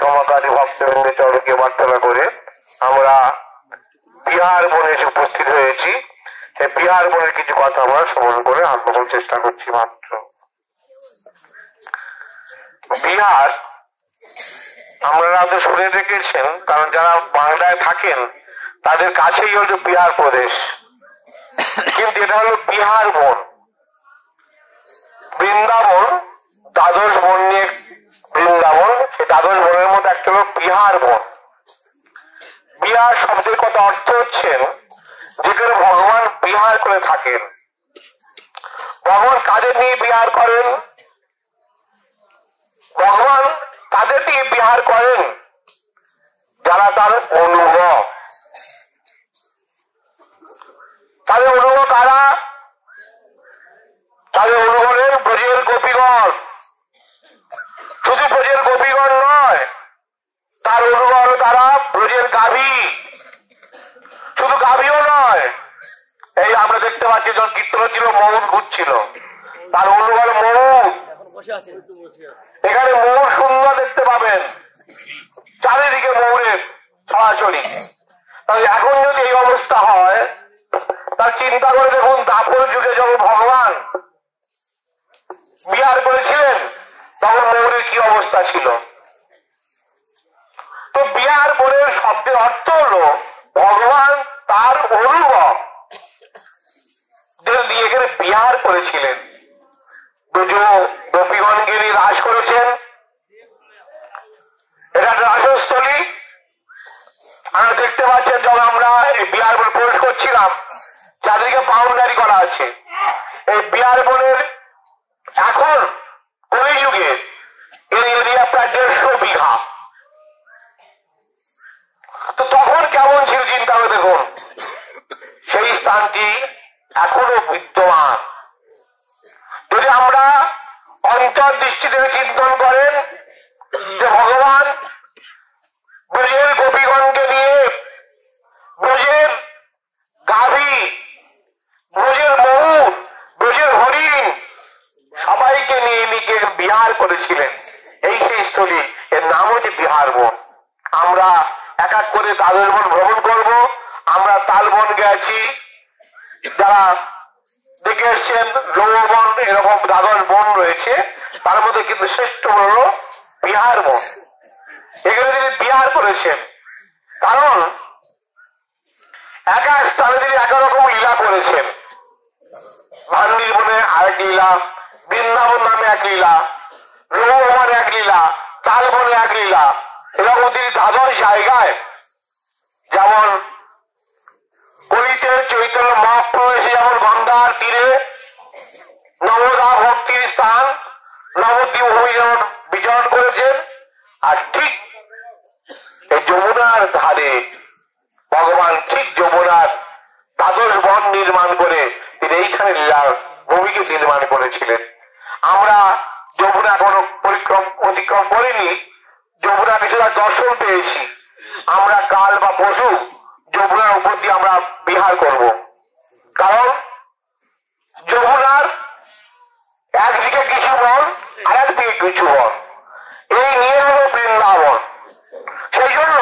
ক্ষমাকারী ভক্তবৃন্দ চরণকে প্রার্থনা করে আমরা বিহার বনে এসে উপস্থিত হয়েছি। এই বিহার বনের কিছু কথা আমরা শ্রবণ করে আত্মকরণ চেষ্টা করছি। মাত্র বিহার আপনারা তো শুনে রেখেছেন, কারণ যারা বাংলায় থাকেন তাদের কাছেই হলো বিহার প্রদেশ, কিন্তু এটা হলো বিহার বন। বৃন্দাবন দ্বাদশ বন নিয়ে বৃন্দাবন, সেই দ্বাদশ বনের মধ্যে একটা হলো বিহার বন। বিহার শব্দের কথা অর্থ হচ্ছেন যেখানে ভগবান বিহার করে থাকেন। ভগবান কাদের নিয়ে বিহার করেন? ভগবান তাদের নিয়ে বিহার করেন যারা তার অনুগ। তাদের অনুগ কারা? তাদের অনুগণের ব্রজের গোপীগণ। শুধু ব্রজের গোপীগণ নয়, তার অনুগণ তারা ব্রজের গাভী। শুধু গাভীও নয়, এই আমরা দেখতে পাচ্ছি যখন কীর্তন ছিল মৌন ঘুরছিল, তার অনুগণ মৌন। এখানে মৌর শূন্য দেখতে পাবেন, চারিদিকে মৌরের ছড়াছড়ি। তাহলে এখন যদি এই অবস্থা হয়, তার চিন্তা করে দেখুন দাপর যুগে যখন ভগবান বিহার করেছিলেন তখন মৌরের কি অবস্থা ছিল। তো বিহার বনের শব্দের অর্থ হলো ভগবান তার অনুভব দিয়ে এখানে বিহার করেছিলেন। গোপীগণকে নিয়ে রাস করেছেন। এটা একটা রাসস্থলী। আমরা দেখতে পাচ্ছেন যখন আমরা এই বিহার বনে প্রবেশ করছিলাম, চারদিকে বাউন্ডারি করা আছে। এই বিহার বনের এখন কলিযুগে এর এরিয়া প্রায় 150 বিঘা। তো তখন কেমন ছিল চিন্তা করে দেখুন। সেই স্থানটি এখনো বিদ্যমান। যদি আমরা অন্তর্দৃষ্টি থেকে চিন্তন করেন যে ভগবান ব্রজের গোপীগণকে নিয়ে ব্রজের গাভী, ব্রজের ময়ূর, ব্রজের হরিণ সবাইকে নিয়ে নিজে বিহার করেছিলেন, এই সেই স্থলী। এর নাম হচ্ছে বিহার বন। আমরা এক এক করে দ্বাদশ বন ভ্রমণ করব। আমরা তালবন গেছি, যারা দেখে এসছেন লৌবন, এরকম দ্বাদশ বন রয়েছে, তার মধ্যে কিন্তু শ্রেষ্ঠ হল বিহার বন। এখানে তিনি বিহার করেছেন, কারণ এক এক স্থানে তিনি এক রকম লীলা করেছেন। ভান্ডির বনে আরেক লীলা, বৃন্দাবন নামে এক লীলা, লৌবন এক লীলা, তালবনে এক লীলা। এরকম তিনি দ্বাদশ জায়গায়, যেমন কলিতে চৈতন্য মহাপ্রভু এসে যেমন গঙ্গার তীরে নবদা ভক্তির স্থান নবদ্বীপ ভূমি যেমন বিচরণ করেছেন, আর ঠিক এই যমুনার ধারে ভগবান ঠিক যমুনার দ্বাদশ বন নির্মাণ করে তিনি এইখানে লীলার ভূমিকে নির্মাণ করেছিলেন। আমরা যমুনা এখনো অতিক্রম করিনি, যমুনা কিছুটা দর্শন পেয়েছি। আমরা কাল বা পশু যমুনার উপর দিয়ে আমরা বিহার করব, কারণ যমুনার একদিকে কিছু বন আর একদিকে কিছু বন, এই নিয়ে হলো বৃন্দাবন। সেই জন্য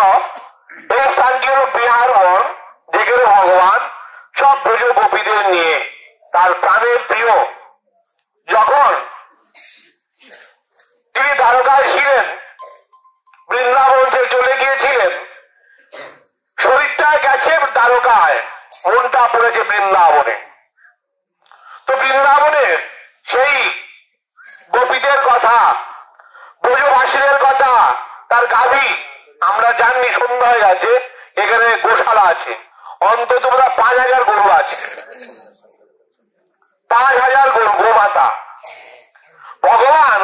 এই স্থানটি হল বিহার বন, যেখানে ভগবান সব ব্রজ গোপীদের নিয়ে তার প্রাণের প্রিয় যখন তিনি দ্বারকায় ছিলেন, বৃন্দাবন ছেড়ে চলে গিয়েছিলেন, শরীরটা গেছে দ্বারকায়, মনটা পড়েছে বৃন্দাবনে। তো বৃন্দাবনের সেই গোপীদের কথা, ব্রজবাসীদের কথা, তার গাভী, আমরা জানি সন্ধ্যা হয়ে গেছে, এখানে গোশালা আছে, অন্তত 5000 গরু আছে, 5000 গরু, গোমাতা। ভগবান,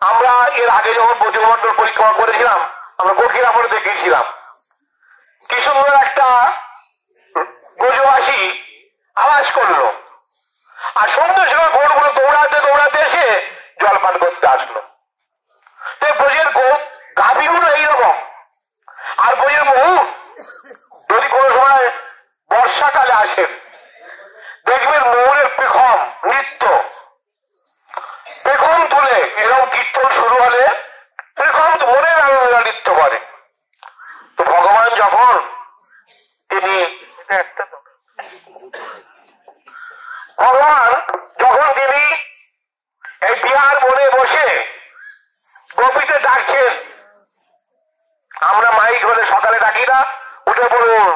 আমরা এর আগে যখন ব্রজমণ্ডল পরিক্রমা করেছিলাম, আমরা ককিরাপুরে দেখেছিলাম কি সুন্দর একটা ব্রজবাসী আওয়াজ করলো, আর সন্ধ্যে সময় গরুগুলো দৌড়াতে দৌড়াতে এসে জলপান করতে আসলো। ব্রজের গাভীগুলো এইরকম, আর ব্রজের ময়ূর যদি কোনো সময় বর্ষাকালে আসেন, দেখবেন ময়ূরের পেখম নৃত্য, পেখম তুলে এরকম কীর্তন শুরু হলে পেখম মনের আনন্দে নৃত্য করে। আমরা মাইক ধরে সকালে ডাকি না, উঠে পড়ুন,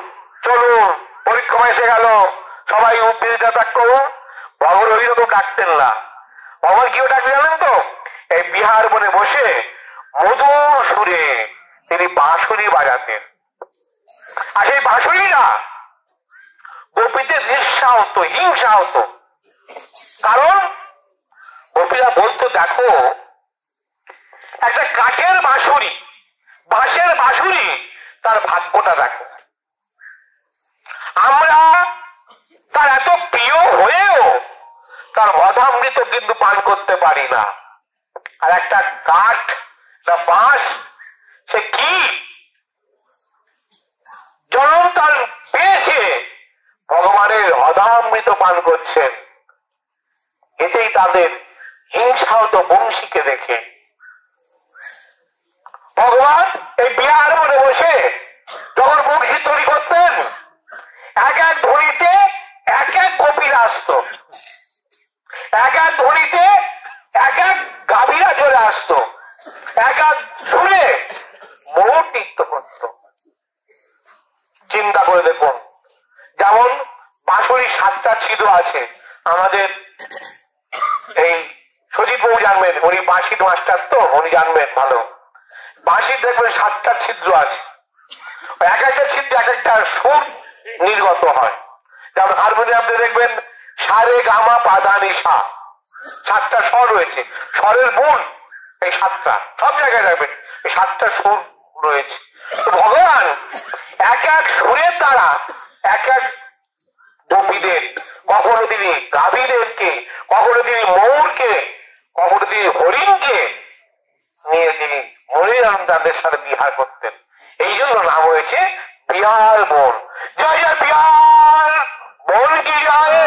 চলুন, পরীক্ষা এসে গেল, সবাই উদ্ভিদটা ত্যাগ করুন। ভগবান ওই রকম ডাকতেন না। ভগবান কেউ ডাকতে জানেন তো? এই বিহার বনে বসে মধুর সুরে তিনি বাঁশুরি বাজাতেন। আর সেই বাঁশুরিরা গোপীদের ঈর্ষা হতো, হিংসা হতো। কারণ গোপীরা বলতো, দেখো একটা কাঠের বাঁশুরি, বাঁশের বাঁশুরি, তার ভাগ্যটা দেখো। আমরা তার এত প্রিয় হয়েও তার অধামৃত কিন্তু পান করতে পারি না। আর একটা কাঠ না বাঁশ, সে কি জনম তার পেয়েছে, ভগবানের অধামৃত পান করছেন। এতেই তাদের হিংসা হতো বংশীকে দেখে। ভগবান এই বিহার বনে বসে যখন বংশী তৈরি করতেন, এক এক ধনীতে এক এক গোপীরা আসতো, এক এক ধনীতে এক এক গাভীরা চলে আসতো, এক এক সুরে ময়ূর নৃত্য করত। চিন্তা করে দেখুন, যেমন বাঁশুরির 7টা ছিদ্র আছে। আমাদের এই সজীব বাবু জানবেন, উনি বাঁশির মাস্টার, তো উনি জানবেন ভালো। বাঁশির দেখবেন 7টা ছিদ্র আছে, এক একটা ছিদ্রে এক একটা সুর নির্গত হয়। যেমন হারমোনিয়ামে দেখবেন সারে গামা পাধা নিশা, 7টা স্বর রয়েছে, স্বরের গুণ এই 7টা, সব জায়গায় দেখবেন এই 7টা সুর রয়েছে। তো ভগবান এক এক সুরের দ্বারা এক এক গোপীদের, কখনো তিনি গাভীদেরকে, কখনো তিনি ময়ূরকে, কখনো তিনি হরিণকে নিয়ে তিনি হরিণানন্দের সাথে বিহার করতেন। এই জন্য নাম হয়েছে বিহার বন। জয় জয় বিহার বন কি জয়।